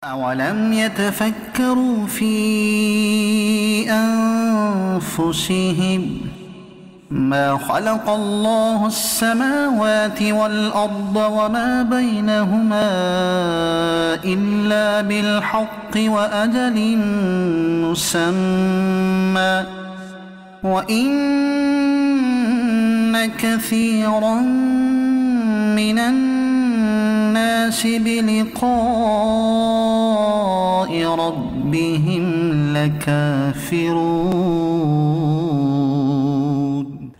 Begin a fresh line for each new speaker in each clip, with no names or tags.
أولم يتفكروا في أنفسهم ما خلق الله السماوات والأرض وما بينهما إلا بالحق وأجل مسمى وإن كثيرا من الناس بلقاء ربهم لكافرون۔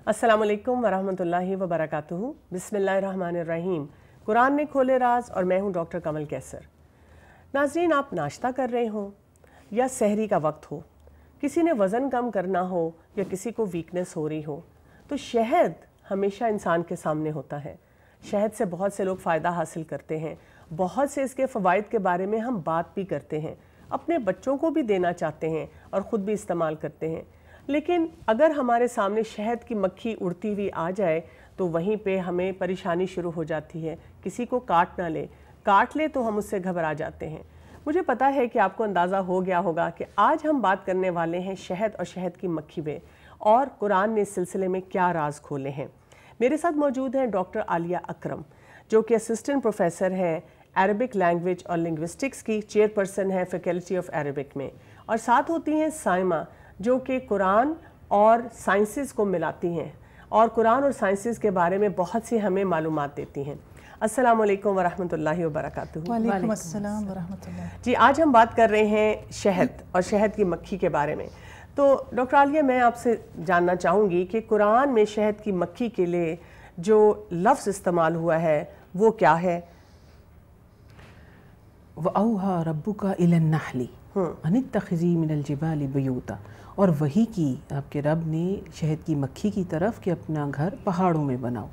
السلام علیکم ورحمۃ اللہ وبرکاتہ۔ بسم اللہ الرحمن الرحیم۔ قرآن نے کھولے راز اور میں ہوں ڈاکٹر کمل کیسر۔ ناظرین، آپ ناشتہ کر رہے ہوں یا سحری کا وقت ہو، کسی نے وزن کم کرنا ہو یا کسی کو ویکنس ہو رہی ہو، تو شہد ہمیشہ انسان کے سامنے ہوتا ہے۔ شہد سے بہت سے لوگ فائدہ حاصل کرتے ہیں، بہت سے اس کے فوائد کے بارے میں ہم بات بھی کرتے ہیں، اپنے بچوں کو بھی دینا چاہتے ہیں اور خود بھی استعمال کرتے ہیں۔ لیکن اگر ہمارے سامنے شہد کی مکھی اڑتی ہوئی آ جائے تو وہیں پہ ہمیں پریشانی شروع ہو جاتی ہے۔ کسی کو کاٹ نہ لے، کاٹ لے تو ہم اس سے گھبرا جاتے ہیں۔ مجھے پتا ہے کہ آپ کو اندازہ ہو گیا ہوگا کہ آج ہم بات کرنے والے ہیں شہد اور شہد کی مکھی پہ، اور قرآن نے اس سلسلے میں کیا راز کھولے ہیں۔ میرے ساتھ موجود ہیں ڈاکٹر عالیہ اکرم، جو کہ اسسٹنٹ پروفیسر ہیں عربک لینگویج اور لنگوسٹکس کی، چیئرپرسن ہے فیکلٹی آف عربک میں، اور ساتھ ہوتی ہیں سائمہ، جو کہ قرآن اور سائنسز کو ملاتی ہیں اور قرآن اور سائنسز کے بارے میں بہت سی ہمیں معلومات دیتی ہیں۔ السلام علیکم ورحمۃ اللہ وبرکاتہ۔
وعلیکم السلام ورحمۃ اللہ۔
جی، آج ہم بات کر رہے ہیں شہد اور شہد کی مکھی کے بارے میں۔ تو ڈاکٹر عالیہ، میں آپ سے جاننا چاہوں گی کہ قرآن میں شہد کی مکھی کے لیے جو لفظ استعمال ہوا ہے وہ کیا ہے؟
وَأَوْحَى رَبُّكَ إِلَى النَّحْلِ أَنِ اتَّخِذِي مِنَ الْجِبَالِ بُيُوتًا، اور وحی کی آپ کے رب نے شہد کی مکھی کی طرف کہ اپنا گھر پہاڑوں میں بناؤ۔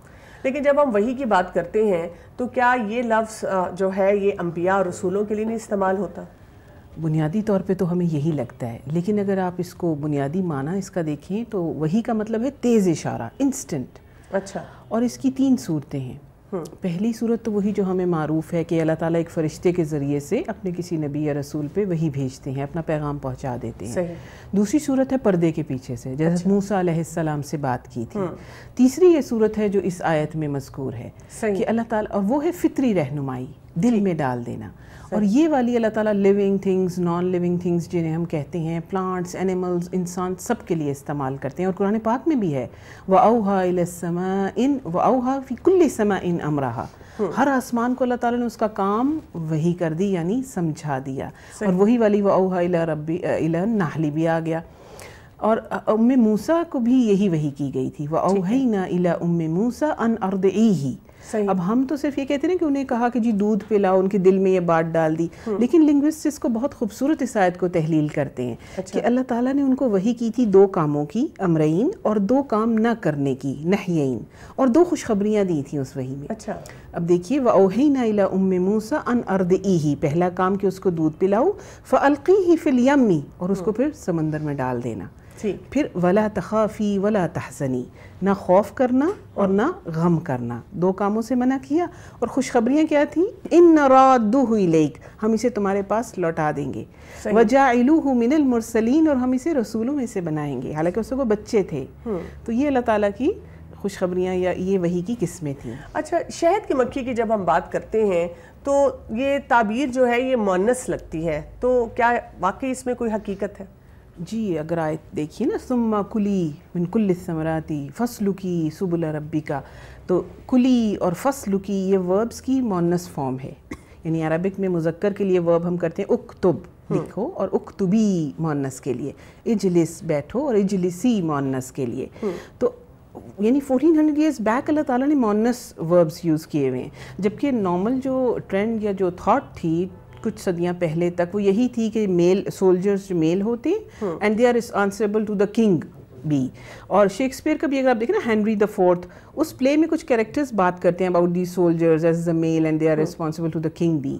لیکن جب ہم وحی کی بات کرتے ہیں تو کیا یہ لفظ جو ہے یہ انبیاء اور رسولوں کے لیے نہیں استعمال ہوتا؟
بنیادی طور پہ تو ہمیں یہی لگتا ہے، لیکن اگر آپ اس کو بنیادی معنی اس کا دیکھیں تو وحی کا مطلب ہے تیز اشارہ، انسٹنٹ۔
اچھا۔
اور اس کی 3 صورتیں ہیں۔ پہلی صورت تو وہی جو ہمیں معروف ہے کہ اللہ تعالیٰ ایک فرشتے کے ذریعے سے اپنے کسی نبی یا رسول پہ وحی بھیجتے ہیں، اپنا پیغام پہنچا دیتے ہیں۔
صحیح۔
دوسری صورت ہے پردے کے پیچھے سے، جیسے موسیٰ علیہ السلام سے بات کی تھی۔ تیسری یہ صورت ہے جو اس آیت میں مذکور ہے کہ اللہ تعالیٰ، اور وہ ہے فطری رہنمائی، دل میں ڈال دینا۔ اور یہ والی اللہ تعالیٰ living things, non living things جنہیں ہم کہتے ہیں، پلانٹس، اینیملز، انسان، سب کے لیے استعمال کرتے ہیں۔ اور قرآن پاک میں بھی ہے وَأَوْحَى إِلَى السَّمَاءِ وَأَوْحَى فِي كُلِّ سَمَاءٍ أَمْرَهَا، ہر آسمان کو اللہ تعالیٰ نے اس کا کام وحی کر دی، یعنی سمجھا دیا۔ اور وہی والی وَأَوْحَى إِلَى النَّحْلِ بھی آ گیا۔ اور ام موسیٰ کو بھی یہی وحی کی گئی تھی، وَأَوْحَيْنَا إِلَى أُمِّ مُوسَىٰ أَنْ أَرْضِعِيهِ۔ اب ہم تو صرف یہ کہتے ہیں کہ انہیں کہا کہ جی دودھ پلاؤ، ان کے دل میں یہ بات ڈال دی، لیکن لنگوسٹس اس کو بہت خوبصورت اس آیت کو تحلیل کرتے ہیں کہ اللہ تعالیٰ نے ان کو وحی کی تھی 2 کاموں کی، امرین، اور 2 کام نہ کرنے کی، نہیین، اور 2 خوشخبریاں دی تھیں اس وحی میں۔
اچھا۔
اب دیکھیے وَأَوْحَيْنَا إِلَىٰ أُمِّ مُوسَىٰ أَنْ أَرْضِعِيهِ، پہلا کام کہ اس کو دودھ پلاؤ، فَأَلْقِيهِ فِي الْيَمِّ، اور اس کو پھر سمندر میں ڈال دینا۔ پھر وَلَا تَخَافِي وَلَا تَحْزَنِي، نہ خوف کرنا اور نہ غم کرنا، 2 کاموں سے منع کیا۔ اور خوشخبریاں کیا تھیں؟ إِنَّ رَادُّهُ إِلَيْكَ، ہم اسے تمہارے پاس لوٹا دیں گے، وَجَاعِلُوهُ مِنَ الْمُرْسَلِينَ، اور ہم اسے رسولوں میں سے بنائیں گے، حالانکہ اس کو بچے تھے۔ تو یہ اللہ تعالیٰ کی خوشخبریاں یا یہ وحی کی قسمیں تھیں۔
اچھا، شہد کی مکھی کی جب ہم بات کرتے ہیں تو یہ تعبیر جو ہے یہ مؤنث لگتی ہے، تو کیا واقعی اس میں کوئی حقیقت ہے؟
جی، اگر آیت دیکھیے نا، ثم کلی من کل الثمرات فسلکی سبل ربک، تو کلی اور فسلکی یہ وربس کی مؤنث فارم ہے، یعنی عربک میں مذکر کے لیے ورب ہم کرتے ہیں اکتب، لکھو، اور اکتبی مؤنث کے لیے، اجلس بیٹھو، اور اجلسی مؤنث کے لیے۔ تو یعنی 1400 ایئرز بیک اللہ تعالیٰ نے مؤنث وربس یوز کیے ہوئے ہیں، جبکہ نارمل جو ٹرینڈ یا جو تھاٹ تھی کچھ صدیاں پہلے تک وہ یہی تھی کہ میل سولجرز جو میل ہوتے and they are honourable to the king بھی۔ اور شیکسپیئر کا بھی اگر آپ دیکھیں نا، ہنری the fourth، اس پلے میں کچھ کریکٹرز بات کرتے ہیں about the soldiers as the male and they are responsible to the king bee,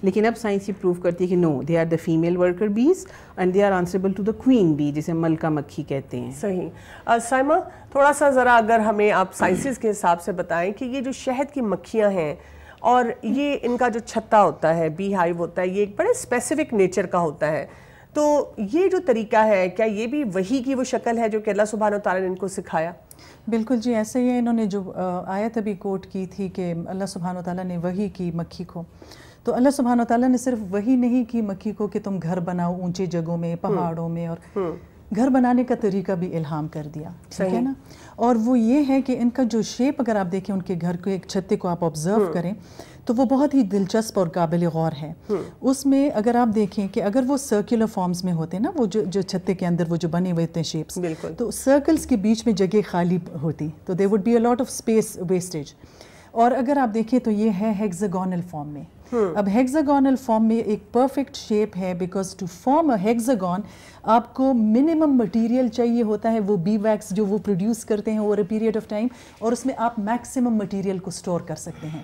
لیکن اب سائنس یہ پروو کرتی ہے کہ no, they are the female worker bees and they are honourable to the queen bee, جسے ملکہ مکھی کہتے ہیں۔
صحیح۔ سائمہ، تھوڑا سا ذرا اگر ہمیں آپ سائنسز کے حساب سے بتائیں کہ یہ جو شہد کی مکھیاں ہیں اور یہ ان کا جو چھتا ہوتا ہے، بی ہائیو ہوتا ہے، یہ ایک بڑے اسپیسیفک نیچر کا ہوتا ہے. تو یہ جو طریقہ ہے، کیا یہ بھی وحی کی وہ شکل ہے جو کہ اللہ سبحانہ و تعالیٰ نے ان کو سکھایا؟
بالکل جی، ایسے ہی انہوں نے جو آیت ابھی کوٹ کی تھی کہ اللہ سبحانہ و تعالیٰ نے وحی کی مکھی کو، تو اللہ سبحانہ و تعالیٰ نے صرف وحی نہیں کی مکھی کو کہ تم گھر بناؤ اونچی جگہوں میں، پہاڑوں میں، اور گھر بنانے کا طریقہ بھی الہام کر دیا، ٹھیک ہے نا. اور وہ یہ ہے کہ ان کا جو شیپ اگر آپ دیکھیں ان کے گھر کو، ایک چھتے کو آپ آبزرو کریں تو وہ بہت ہی دلچسپ اور قابل غور ہے. اس میں اگر آپ دیکھیں کہ اگر وہ سرکولر فارمز میں ہوتے ہیں نا، وہ جو چھتے کے اندر وہ جو بنے ہوئے ہوتے ہیں شیپس، تو سرکلز کے بیچ میں جگہ خالی ہوتی، تو there would be a lot of space wastage. اور اگر آپ دیکھیں تو یہ ہے ہیگزاگونل فارم میں. اب ہیگزاگونل فارم میں ایک پرفیکٹ شیپ ہے، بیکاز ٹو فارم اے ہیگزاگون آپ کو منیمم مٹیریل چاہیے ہوتا ہے، وہ بی ویکس جو وہ پروڈیوس کرتے ہیں over a period of time, اور اس میں آپ میکسیمم مٹیریل کو اسٹور کر سکتے ہیں.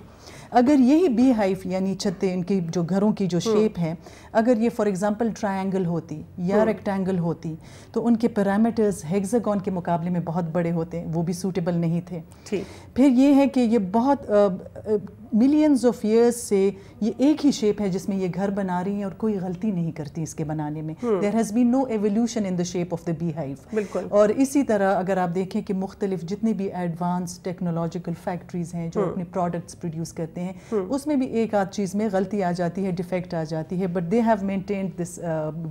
اگر یہی بی ہائیو یعنی چھتے ان کی جو گھروں کی جو شیپ ہے، اگر یہ فار ایگزامپل ٹرائنگل ہوتی یا ریکٹینگل ہوتی تو ان کے پیرامیٹرز ہیگزاگون کے مقابلے میں بہت بڑے ہوتے ہیں، وہ بھی سوٹیبل نہیں تھے. پھر یہ ہے کہ یہ بہت ملینز آف ایئرز سے یہ ایک ہی شیپ ہے جس میں یہ گھر بنا رہی ہیں، اور کوئی غلطی نہیں کرتی اس کے بنانے میں. There has been no evolution in the shape of the beehive.
بالکل.
اور اسی طرح اگر آپ دیکھیں کہ مختلف جتنی بھی ایڈوانس ٹیکنالوجیکل فیکٹریز ہیں جو اپنے پروڈکٹس پروڈیوس کرتے ہیں، اس میں بھی ایک آدھ چیز میں غلطی آ جاتی ہے، ڈیفیکٹ آ جاتی ہے، but they have maintained this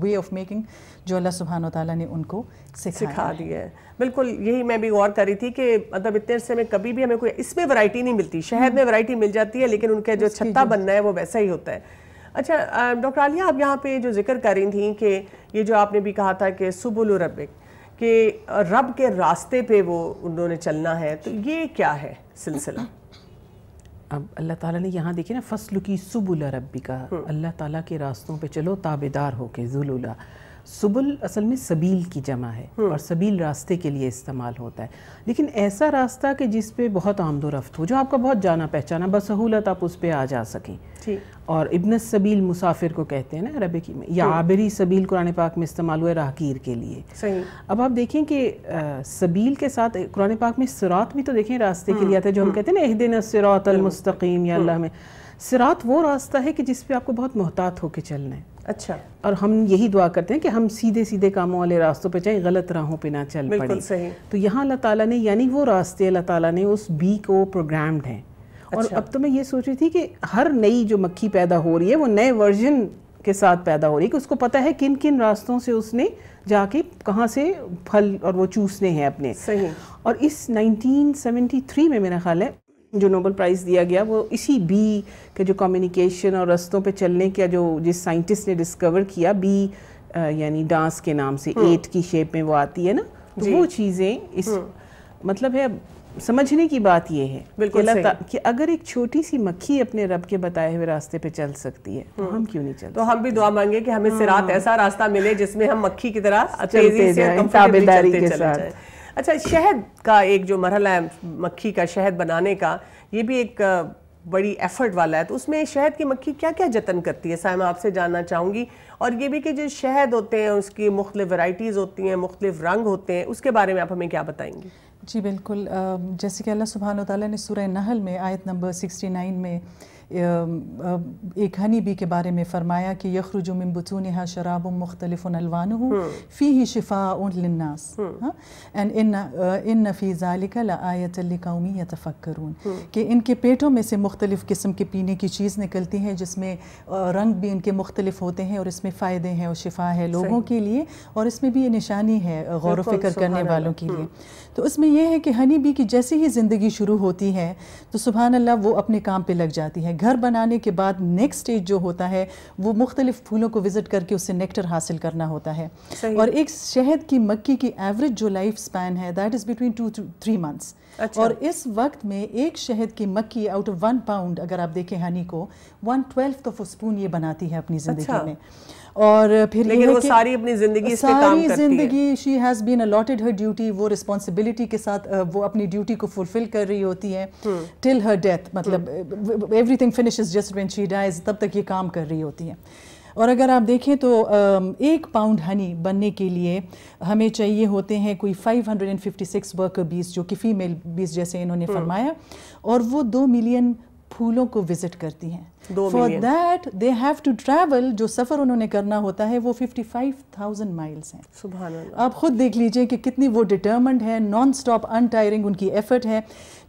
way of making جو اللہ سبحانہ و تعالیٰ نے ان کو سکھا دیا ہے.
بالکل یہی میں بھی غور کر رہی تھی کہ مطلب اتنے عرصے میں کبھی بھی ہمیں کوئی اس میں ورائٹی نہیں ملتی. شہد میں ورائٹی مل جاتی ہے لیکن ان کا جو چھتا بننا ہے وہ ویسا ہی ہوتا ہے. اچھا ڈاکٹر عالیہ، آپ یہاں پہ جو ذکر کر رہی تھیں کہ یہ جو آپ نے بھی کہا تھا کہ سبل ربک، کہ رب کے راستے پہ وہ انہوں نے چلنا ہے، تو یہ کیا ہے سلسلہ؟
اب اللہ تعالیٰ نے یہاں دیکھیں نا، فصل کی سبل ربی کا، اللہ تعالیٰ کے راستوں پہ چلو تابعدار ہو کے. ذلولا سبل اصل میں سبیل کی جمع ہے، اور سبیل راستے کے لیے استعمال ہوتا ہے، لیکن ایسا راستہ کہ جس پہ بہت آمد و رفت ہو، جو آپ کا بہت جانا پہچانا، بسہولت آپ اس پہ آ جا سکیں. اور ابن السبیل مسافر کو کہتے ہیں نا عربی میں، یا عابری سبیل قرآن پاک میں استعمال ہوئے راہگیر کے لیے. اب آپ دیکھیں کہ سبیل کے ساتھ قرآن پاک میں صراط بھی تو دیکھیں راستے کے لیے آتا ہے، جو ہم کہتے ہیں نا اہدنا الصراط المستقیم، یا اللہ میں. صراط وہ راستہ ہے کہ جس پہ آپ کو بہت محتاط ہو کے چلنا ہے.
اچھا.
اور ہم یہی دعا کرتے ہیں کہ ہم سیدھے سیدھے کاموں والے راستوں پہ چاہیں، غلط راہوں پہ نہ چل پڑیں. تو یہاں اللہ تعالیٰ نے یعنی وہ راستے اللہ تعالیٰ نے اس بی کو پروگرامڈ ہیں. اور اب تو میں یہ سوچ رہی تھی کہ ہر نئی جو مکھی پیدا ہو رہی ہے وہ نئے ورژن کے ساتھ پیدا ہو رہی ہے، کہ اس کو پتہ ہے کن کن راستوں سے اس نے جا کے کہاں سے پھل اور وہ چوسنے ہیں اپنے. اور اس 1973 میں میرا خیال ہے جو نوبل پرائز دیا گیا وہ اسی بی کے جو کمیونیکیشن اور رستوں پہ چلنے کا جو جس سائنٹسٹ نے ڈسکور کیا، بی یعنی ڈانس کے نام سے 8 کی شیپ میں وہ آتی ہے نا، تو وہ چیزیں اس مطلب ہے سمجھنے کی بات یہ ہے کہ اگر ایک چھوٹی سی مکھی اپنے رب کے بتائے ہوئے راستے پہ چل سکتی ہے تو ہم کیوں نہیں چلتے؟
تو ہم بھی دعا مانگے کہ ہمیں صراط ایسا راستہ ملے جس میں ہم مکھی کی طرح تیزی سے تابعداری کے ساتھ. اچھا، شہد کا ایک جو مرحلہ ہے مکھی کا شہد بنانے کا، یہ بھی ایک بڑی ایفرٹ والا ہے، تو اس میں شہد کی مکھی کیا کیا جتن کرتی ہے؟ سائمہ آپ سے جاننا چاہوں گی. اور یہ بھی کہ جو شہد ہوتے ہیں اس کی مختلف ورائٹیز ہوتی ہیں، مختلف رنگ ہوتے ہیں، اس کے بارے میں آپ ہمیں کیا بتائیں گی؟
جی بالکل، جیسے کہ اللہ سبحانہ و تعالیٰ نے سورہ نحل میں آیت نمبر 69 میں ایک ہنی بی کے بارے میں فرمایا کہ یخرج من بطونها شراب مختلف الوانه فیہ شفاء للناس ان فی ذلک لآیۃ لقوم یتفکرون، کہ ان کے پیٹوں میں سے مختلف قسم کے پینے کی چیز نکلتی ہے جس میں رنگ بھی ان کے مختلف ہوتے ہیں، اور اس میں فائدے ہیں اور شفا ہے لوگوں کے لیے، اور اس میں بھی یہ نشانی ہے غور و فکر کرنے والوں کے لیے. تو اس میں یہ ہے کہ ہنی بی کی جیسے ہی زندگی شروع ہوتی ہے تو سبحان اللہ وہ اپنے کام پہ لگ جاتی ہے. گھر بنانے کے بعد نیکسٹ سٹیج جو ہوتا ہے وہ مختلف پھولوں کو وزٹ کر کے اس سے نیکٹر حاصل کرنا ہوتا ہے. اور ایک شہد کی مکھی کی ایوریج جو لائف سپین ہے that is between 2 to 3 months. اور اس وقت میں ایک شہد کی مکھی آؤٹ آف 1 pound اگر آپ دیکھیں ہنی کو 1/12 آف اسپون یہ بناتی ہے اپنی زندگی میں. اور پھر
لیکن وہ ساری اپنی زندگی اس پہ کام کرتی ہے، ساری زندگی
she has been allotted Hare duty, وہ رسپانسبلٹی کے ساتھ وہ اپنی ڈیوٹی کو فلفل کر رہی ہوتی ہے ٹل ہر ڈیتھ، مطلب everything finishes just when she dies, تب تک یہ کام کر رہی ہوتی ہے. اور اگر آپ دیکھیں تو 1 pound ہنی بننے کے لیے ہمیں چاہیے ہوتے ہیں کوئی 556 ورکر بیز جو کہ فیمیل بیز جیسے انہوں نے فرمایا، اور وہ 2 ملین پھولوں کو وزٹ کرتی ہیں. For that they have to travel. جو سفر انہوں نے کرنا ہوتا ہے وہ 55,000 مائلس ہیں.
سبحان اللہ.
آپ خود دیکھ لیجئے کہ کتنی وہ ڈٹرمنڈ ہے, نان سٹاپ ان ٹائرنگ ان کی ایفرٹ ہے,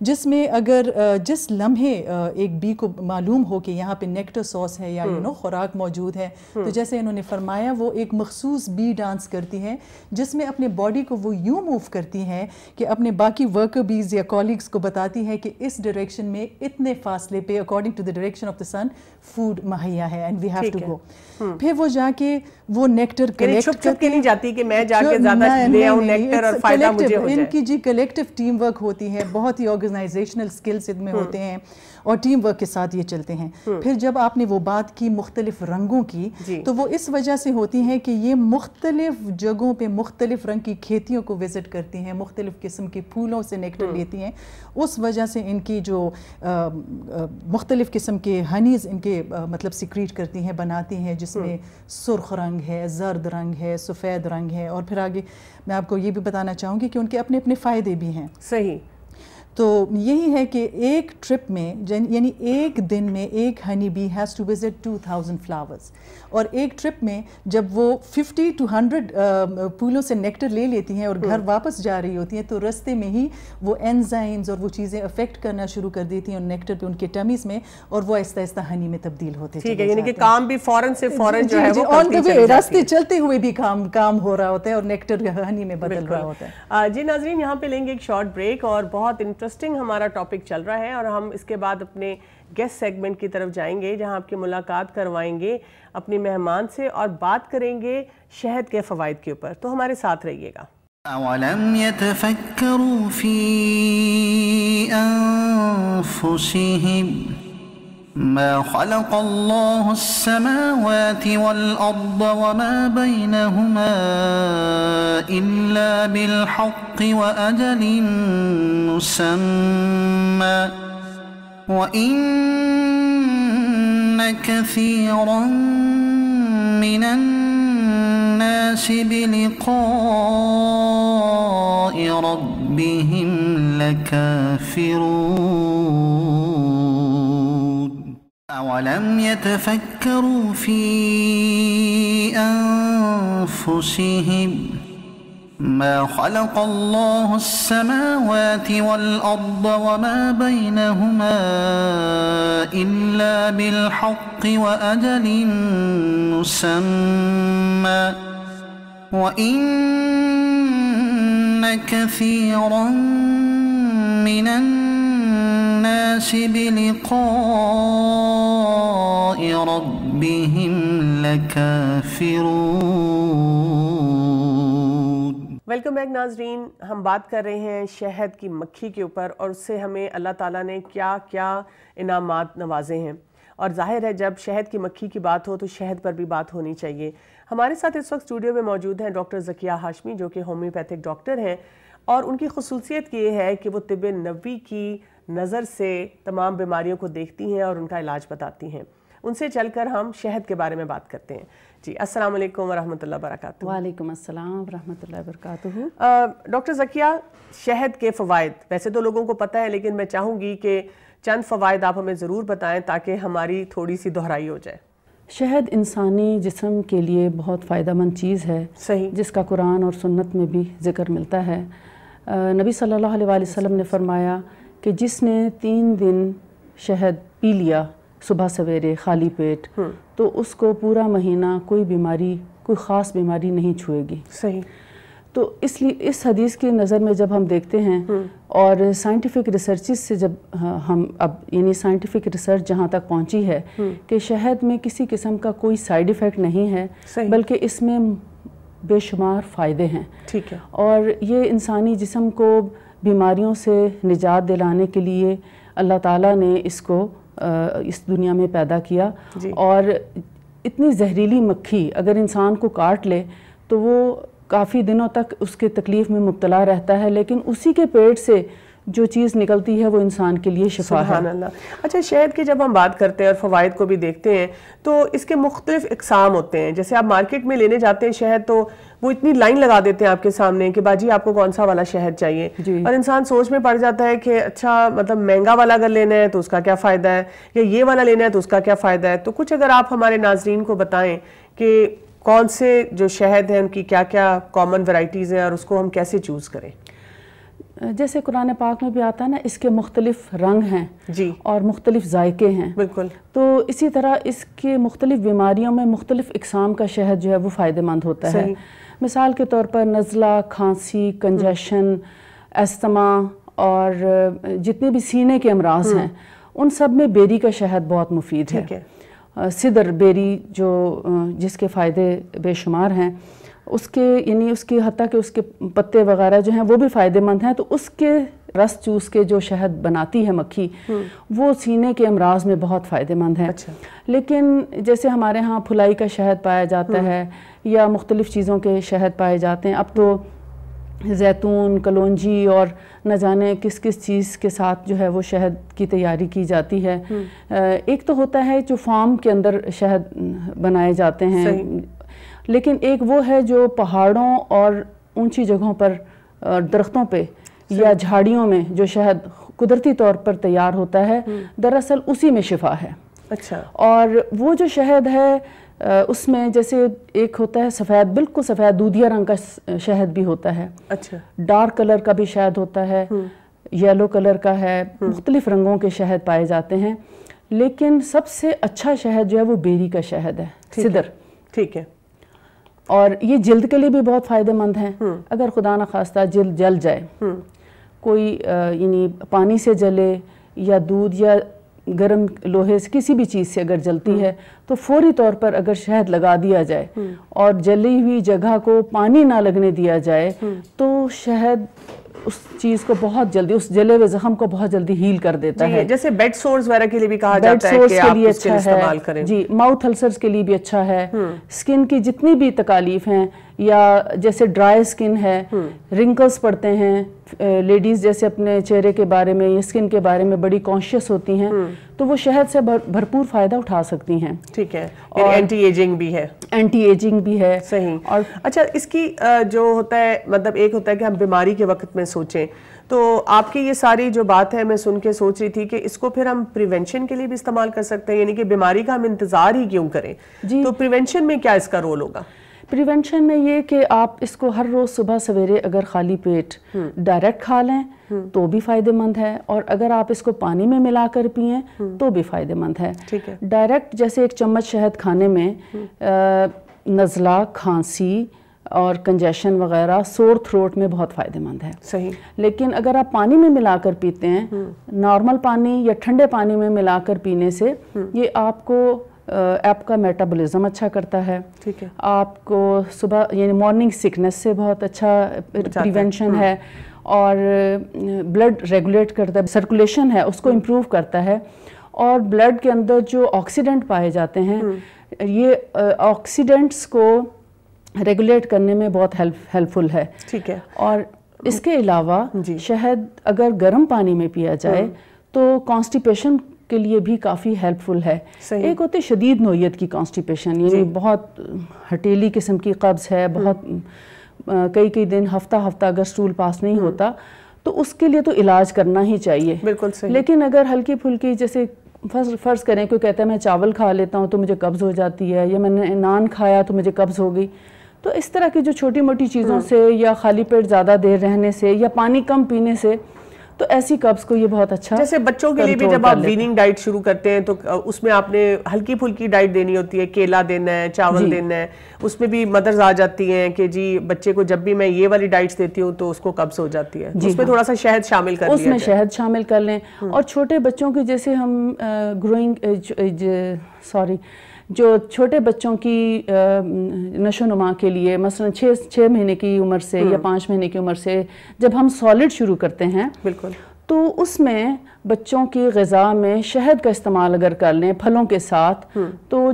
جس میں اگر جس لمحے ایک بی کو معلوم ہو کہ یہاں پہ نیکٹر سورس ہے یا خوراک موجود ہے, تو جیسے انہوں نے فرمایا وہ ایک مخصوص بی ڈانس کرتی ہے جس میں اپنے باڈی کو وہ یوں موو کرتی ہے کہ اپنے باقی ورکر بیز یا کالیگز کو بتاتی ہے کہ اس ڈائریکشن میں اتنے فاصلے پہ according to the direction of the sun food مہیا ہے and we have to go. پھر وہ جا کے وہ نیکٹر کلیکٹ
چھپ کے نہیں جاتی کہ میں جا کے زیادہ لے آؤں نیکٹر اور فائدہ مجھے ہو جائے.
ان کی جی کلیکٹیو ٹیم ورک ہوتی ہے, بہت ہی آرگنائزیشنل سکلز ان میں ہوتے ہیں اور ٹیم ورک کے ساتھ یہ چلتے ہیں. پھر جب آپ نے وہ بات کی مختلف رنگوں کی, تو وہ اس وجہ سے ہوتی ہیں کہ یہ مختلف جگہوں پہ مختلف رنگ کی کھیتیوں کو وزٹ کرتی ہیں, مختلف قسم کے پھولوں سے نیکٹر لیتی ہیں. اس وجہ سے ان کی جو مختلف قسم کے ہنیز ان کے مطلب سیکریٹ کرتی ہیں, بناتی ہیں, جس میں سرخ رنگ ہے, زرد رنگ ہے, سفید رنگ ہے. اور پھر آگے میں آپ کو یہ بھی بتانا چاہوں گی کہ ان کے اپنے اپنے فائدے بھی ہیں.
صحیح.
تو یہی ہے کہ ایک ٹرپ میں یعنی ایک دن میں ایک honey bee has to visit 2000 flowers, اور ایک ٹرپ میں جب وہ 50 to 100 پھولوں سے نیکٹر لے لیتی ہیں اور گھر واپس جا رہی ہوتی ہیں, تو رستے میں ہی وہ انزائمز اور وہ چیزیں افیکٹ کرنا شروع کر دیتی ہیں نیکٹر پہ ان کے ٹمیز میں, اور وہ آہستہ آہستہ ہنی میں تبدیل ہوتے چلے جاتے ہیں.
یعنی کہ کام بھی فوراً سے فوراً جو ہے وہ
آن دی وے راستے چلتے ہوئے بھی کام ہو رہا ہوتا ہے اور نیکٹر ہنی میں بدل رہا ہوتا ہے.
جی ناظرین, یہاں پہ لیں گے ایک شارٹ بریک, اور بہت انٹرسٹنگ ہمارا ٹاپک چل رہا ہے, اور ہم اس کے بعد اپنے گیسٹ سیگمنٹ کی طرف جائیں گے جہاں آپ کی ملاقات کروائیں گے اپنی مہمان سے اور بات کریں گے شہد کے فوائد کے اوپر. تو ہمارے ساتھ رہیے گا.
أَوَلَمْ يَتَفَكَّرُوا فِي أَنفُسِهِمْ مَا خَلَقَ اللَّهُ السَّمَاوَاتِ وَالْأَرْضَ وَمَا بَيْنَهُمَا إِلَّا بِالْحَقِّ وَأَجَلٍ مُّسَمًّى وَإِنَّ كَثِيرًا مِّنَ النَّاسِ بِلِقَاءِ رَبِّهِمْ لَكَافِرُونَ. أَوَلَمْ يَتَفَكَّرُوا فِي أَنفُسِهِمْ مَا خَلَقَ اللَّهُ السَّمَاوَاتِ وَالْأَرْضَ وَمَا بَيْنَهُمَا إِلَّا بِالْحَقِّ وَأَجَلٍ مُّسَمًّى وَإِنَّ كَثِيرًا مِّنَ النَّاسِ بِلِقَاءِ رَبِّهِمْ لَكَافِرُونَ.
ویلکم بیک ناظرین. ہم بات کر رہے ہیں شہد کی مکھی کے اوپر, اور اس سے ہمیں اللہ تعالیٰ نے کیا کیا انعامات نوازے ہیں, اور ظاہر ہے جب شہد کی مکھی کی بات ہو تو شہد پر بھی بات ہونی چاہیے. ہمارے ساتھ اس وقت اسٹوڈیو میں موجود ہیں ڈاکٹر ذکیہ ہاشمی, جو کہ ہومیوپیتھک ڈاکٹر ہیں, اور ان کی خصوصیت یہ ہے کہ وہ طب نبوی کی نظر سے تمام بیماریوں کو دیکھتی ہیں اور ان کا علاج بتاتی ہیں. ان سے چل کر ہم شہد کے بارے میں بات کرتے ہیں. جی السلام علیکم ورحمۃ اللہ وبرکاتہ.
وعلیکم السلام ورحمۃ اللہ وبرکاتہ.
ڈاکٹر ذکیہ, شہد کے فوائد ویسے تو لوگوں کو پتہ ہے, لیکن میں چاہوں گی کہ چند فوائد آپ ہمیں ضرور بتائیں تاکہ ہماری تھوڑی سی دہرائی ہو جائے.
شہد انسانی جسم کے لیے بہت فائدہ مند چیز ہے,
صحیح,
جس کا قرآن اور سنت میں بھی ذکر ملتا ہے. نبی صلی اللہ علیہ وسلم نے فرمایا کہ جس نے 3 دن شہد پی لیا صبح سویرے خالی پیٹ, تو اس کو پورا مہینہ کوئی بیماری, کوئی خاص بیماری نہیں چھوئے گی.
صحیح.
تو اس لیے اس حدیث کی نظر میں جب ہم دیکھتے ہیں اور سائنٹیفک ریسرچز سے جب ہم اب یعنی سائنٹیفک ریسرچ جہاں تک پہنچی ہے کہ شہد میں کسی قسم کا کوئی سائیڈ ایفیکٹ نہیں ہے, بلکہ اس میں بے شمار فائدے ہیں.
ٹھیک ہے.
اور یہ انسانی جسم کو بیماریوں سے نجات دلانے کے لیے اللہ تعالیٰ نے اس کو اس دنیا میں پیدا کیا. اور اتنی زہریلی مکھی اگر انسان کو کاٹ لے تو وہ کافی دنوں تک اس کے تکلیف میں مبتلا رہتا ہے, لیکن اسی کے پیٹ سے جو چیز نکلتی ہے وہ انسان کے لیے شفا ہے.
سبحان اللہ. اچھا شہد کی جب ہم بات کرتے ہیں اور فوائد کو بھی دیکھتے ہیں تو اس کے مختلف اقسام ہوتے ہیں. جیسے آپ مارکیٹ میں لینے جاتے ہیں شہد تو وہ اتنی لائن لگا دیتے ہیں آپ کے سامنے کہ باجی آپ کو کون سا والا شہد چاہیے, اور انسان سوچ میں پڑ جاتا ہے کہ اچھا مطلب مہنگا والا اگر لینا ہے تو اس کا کیا فائدہ ہے, یا یہ والا لینا ہے تو اس کا کیا فائدہ ہے. تو کچھ اگر آپ ہمارے ناظرین کو بتائیں کہ کون سے جو شہد ہیں ان کی کیا کیا کامن ورائٹیز ہیں اور اس کو ہم کیسے چوز کریں.
جیسے قرآن پاک میں بھی آتا ہے نا, اس کے مختلف رنگ ہیں
جی
اور مختلف ذائقے ہیں.
بالکل.
تو اسی طرح اس کے مختلف بیماریوں میں مختلف اقسام کا شہد جو ہے وہ فائدہ مند ہوتا ہے. مثال کے طور پر نزلہ, کھانسی, کنجیشن, استما اور جتنے بھی سینے کے امراض ہیں ان سب میں بیری کا شہد بہت مفید ہے. سدر بیری جو جس کے فائدے بے شمار ہیں, اس کے یعنی اس کی حتیٰ کہ اس کے پتے وغیرہ جو ہیں وہ بھی فائدہ مند ہیں. تو اس کے رس چوس کے جو شہد بناتی ہے مکھی وہ سینے کے امراض میں بہت فائدہ مند ہے. لیکن جیسے ہمارے ہاں پھلائی کا شہد پایا جاتا ہے یا مختلف چیزوں کے شہد پائے جاتے ہیں. اب تو زیتون, کلونجی اور نہ جانے کس کس چیز کے ساتھ جو ہے وہ شہد کی تیاری کی جاتی ہے. ایک تو ہوتا ہے جو فارم کے اندر شہد بنائے جاتے ہیں, لیکن ایک وہ ہے جو پہاڑوں اور اونچی جگہوں پر درختوں پہ یا جھاڑیوں میں جو شہد قدرتی طور پر تیار ہوتا ہے, دراصل اسی میں شفا ہے.
اچھا.
اور وہ جو شہد ہے اس میں جیسے ایک ہوتا ہے سفید, بالکل سفید دودھیا رنگ کا شہد بھی ہوتا ہے.
اچھا.
ڈارک کلر کا بھی شہد ہوتا ہے, یلو کلر کا ہے, مختلف رنگوں کے شہد پائے جاتے ہیں. لیکن سب سے اچھا شہد جو ہے وہ بیری کا شہد ہے, سدر.
ٹھیک ہے.
اور یہ جلد کے لیے بھی بہت فائدہ مند ہیں. اگر خدا نخواستہ جلد جل جائے, کوئی یعنی پانی سے جلے یا دودھ یا گرم لوہے سے کسی بھی چیز سے اگر جلتی ہے تو فوری طور پر اگر شہد لگا دیا جائے اور جلی ہوئی جگہ کو پانی نہ لگنے دیا جائے تو شہد اس چیز کو بہت جلدی, اس جلے ہوئے زخم کو بہت جلدی ہیل کر دیتا ہے.
جیسے بیڈ سورز وغیرہ کے لیے بھی کہا جاتا ہے کہ آپ اس کے لیے استعمال کریں.
جی, ماؤتھ السرز کے لیے بھی اچھا ہے. سکن کی جتنی بھی تکالیف ہیں یا جیسے ڈرائی سکن ہے, رنکلز پڑتے ہیں, لیڈیز جیسے اپنے چہرے کے بارے میں یا سکن کے بارے میں بڑی کانشیس ہوتی ہیں تو وہ شہد سے بھرپور فائدہ اٹھا سکتی ہیں.
ٹھیک ہے. اور اینٹی ایجنگ بھی ہے.
اینٹی ایجنگ بھی ہے.
صحیح. اور اچھا اس کی جو ہوتا ہے مطلب ایک ہوتا ہے کہ ہم بیماری کے وقت میں سوچیں, تو آپ کی یہ ساری جو بات ہے میں سن کے سوچ رہی تھی کہ اس کو پھر ہم پریونشن کے لیے بھی استعمال کر سکتے ہیں, یعنی کہ بیماری کا ہم انتظار ہی کیوں کریں. تو پریونشن میں کیا اس کا رول ہوگا؟
پریونشن میں یہ کہ آپ اس کو ہر روز صبح سویرے اگر خالی پیٹ ڈائریکٹ کھا لیں تو بھی فائدہ مند ہے, اور اگر آپ اس کو پانی میں ملا کر پئیں تو بھی فائدہ مند ہے. ڈائریکٹ جیسے ایک چمچ شہد کھانے میں نزلہ, کھانسی اور کنجیشن وغیرہ, سور تھروٹ میں بہت فائدہ مند ہے.
صحیح.
لیکن اگر آپ پانی میں ملا کر پیتے ہیں, نارمل پانی یا ٹھنڈے پانی میں ملا کر پینے سے یہ آپ کو آپ کا میٹابولزم اچھا کرتا ہے.
ٹھیک ہے.
آپ کو صبح یعنی مارننگ سکنس سے بہت اچھا پریونشن ہے, اور بلڈ ریگولیٹ کرتا ہے, سرکولیشن ہے اس کو امپروو کرتا ہے, اور بلڈ کے اندر جو آکسیڈنٹ پائے جاتے ہیں یہ آکسیڈنٹس کو ریگولیٹ کرنے میں بہت ہیلپ فل ہے.
ٹھیک ہے.
اور اس کے علاوہ شہد اگر گرم پانی میں پیا جائے تو کانسٹیپیشن کے لیے بھی کافی ہیلپ فل ہے. ایک ہوتی شدید نوعیت کی کانسٹیپیشن, یعنی بہت ہٹیلی قسم کی قبض ہے, بہت کئی دن ہفتہ اگر سٹول پاس نہیں ہوتا تو اس کے لیے تو علاج کرنا ہی چاہیے.
بالکل صحیح.
لیکن اگر ہلکی پھلکی جیسے فرض کریں کوئی کہتا ہے میں چاول کھا لیتا ہوں تو مجھے قبض ہو جاتی ہے, یا میں نے نان کھایا تو مجھے قبض ہو گئی, تو اس طرح کی جو چھوٹی موٹی چیزوں سے یا خالی پیٹ زیادہ دیر رہنے سے یا پانی کم پینے سے, تو ایسی قبض کو یہ بہت اچھا.
جیسے بچوں کے لیے بھی جب آپ ویننگ ڈائٹ شروع کرتے ہیں تو اس میں آپ نے ہلکی پھلکی ڈائٹ دینی ہوتی ہے, کیلا دینا ہے, چاول دینا ہے, اس میں بھی مدرز آ جاتی ہیں کہ جی بچے کو جب بھی میں یہ والی ڈائٹس دیتی ہوں تو اس کو قبض ہو جاتی ہے, اس میں تھوڑا سا شہد شامل کر لیا
اس میں شہد شامل کر لیں. اور چھوٹے بچوں کی جیسے ہم جو چھوٹے بچوں کی نشو نما کے لیے مثلا 6 مہینے کی عمر سے یا 5 مہینے کی عمر سے جب ہم سالڈ شروع کرتے ہیں,
بالکل,
تو اس میں بچوں کی غذا میں شہد کا استعمال اگر کر لیں پھلوں کے ساتھ تو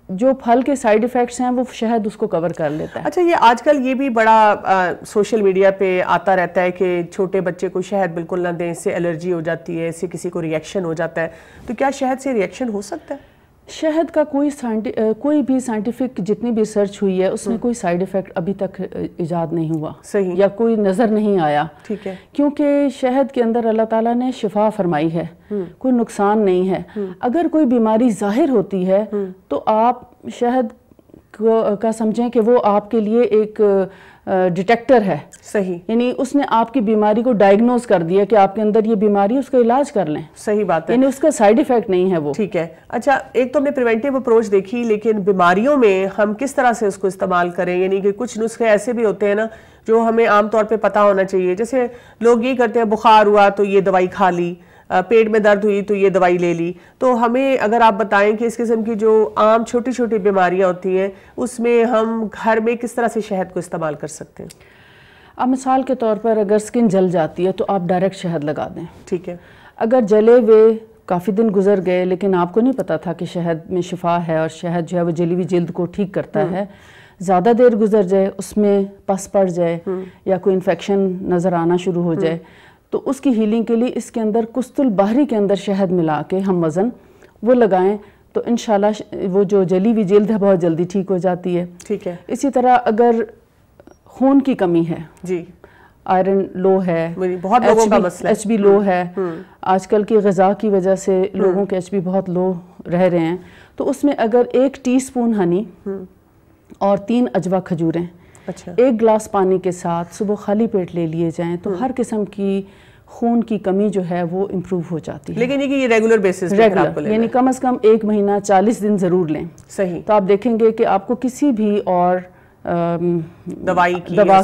جو پھل کے سائیڈ ایفیکٹس ہیں وہ شہد اس کو کور کر لیتا ہے۔
اچھا، یہ آج کل یہ بھی بڑا سوشل میڈیا پہ آتا رہتا ہے کہ چھوٹے بچے کو شہد بالکل نہ دیں، اس سے الرجی ہو جاتی ہے، اس سے کسی کو ریئیکشن ہو جاتا ہے، تو کیا شہد سے ریئیکشن ہو سکتا ہے؟
شہد کا کوئی بھی سائنٹیفک جتنی بھی ریسرچ ہوئی ہے اس میں کوئی سائیڈ ایفیکٹ ابھی تک ایجاد نہیں ہوا،
صحیح،
یا کوئی نظر نہیں آیا،
ٹھیک ہے،
کیونکہ شہد کے اندر اللہ تعالیٰ نے شفا فرمائی ہے، کوئی نقصان نہیں ہے۔ اگر کوئی بیماری ظاہر ہوتی ہے تو آپ شہد کا سمجھیں کہ وہ آپ کے لیے ایک ڈیٹیکٹر ہے،
صحیح،
یعنی اس نے آپ کی بیماری کو ڈائگنوز کر دیا کہ آپ کے اندر یہ بیماری، اس کا علاج کر لیں،
صحیح بات ہے،
یعنی اس کا سائیڈ ایفیکٹ نہیں ہے وہ،
ٹھیک ہے۔ اچھا، ایک تو ہم نے پریونٹیو اپروچ دیکھی، لیکن بیماریوں میں ہم کس طرح سے اس کو استعمال کریں؟ یعنی کہ کچھ نسخے ایسے بھی ہوتے ہیں نا جو ہمیں عام طور پہ پتہ ہونا چاہیے، جیسے لوگ یہ کرتے ہیں بخار ہوا تو یہ دوائی کھا لی، پیٹ میں درد ہوئی تو یہ دوائی لے لی، تو ہمیں اگر آپ بتائیں کہ اس قسم کی جو عام چھوٹی چھوٹی بیماریاں ہوتی ہیں اس میں ہم گھر میں کس طرح سے شہد کو استعمال کر سکتے ہیں؟
اب مثال کے طور پر اگر سکن جل جاتی ہے تو آپ ڈائریکٹ شہد لگا دیں،
ٹھیک ہے،
اگر جلے ہوئے کافی دن گزر گئے لیکن آپ کو نہیں پتا تھا کہ شہد میں شفا ہے اور شہد جو ہے وہ جلی ہوئی جلد کو ٹھیک کرتا ہے، زیادہ دیر گزر جائے، اس میں پس پڑ جائے یا کوئی انفیکشن نظر آنا شروع ہو جائے، تو اس کی ہیلنگ کے لیے اس کے اندر کست البحری کے اندر شہد ملا کے ہم وزن وہ لگائیں تو انشاءاللہ وہ جو جلی ہوئی جلد ہے بہت جلدی ٹھیک ہو جاتی ہے،
ٹھیک ہے۔
اسی طرح اگر خون کی کمی ہے،
جی،
آئرن لو ہے،
بہت لوگوں کا مسئلہ،
ایچ بی لو ہے، آج کل کی غذا کی وجہ سے لوگوں کے ایچ بی بہت لو رہ رہے ہیں، تو اس میں اگر 1 ٹی سپون ہنی اور 3 عجوہ کھجوریں
اچھا،
1 گلاس پانی کے ساتھ صبح خالی پیٹ لے لیے جائیں تو ہر قسم کی خون کی کمی جو ہے وہ امپروو ہو جاتی ہے،
لیکن یہ ریگولر بیسس پہ آپ کو لینا ہے،
یعنی کم از کم 1 مہینہ 40 دن ضرور لیں،
صحیح،
تو آپ دیکھیں گے کہ آپ کو کسی بھی اور
دوا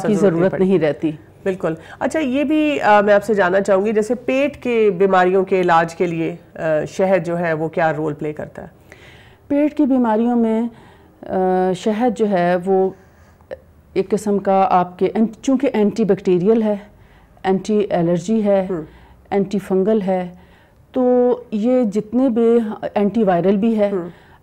کی ضرورت نہیں رہتی۔
بالکل۔ اچھا، یہ بھی میں آپ سے جاننا چاہوں گی، جیسے پیٹ کے بیماریوں کے علاج کے لیے شہد جو ہے وہ کیا رول پلے کرتا ہے؟
پیٹ کی بیماریوں میں شہد جو ہے وہ ایک قسم کا آپ کے چونکہ اینٹی بیکٹیریل ہے، اینٹی الرجی ہے، اینٹی فنگل ہے، تو یہ جتنے بھی اینٹی وائرل بھی ہے،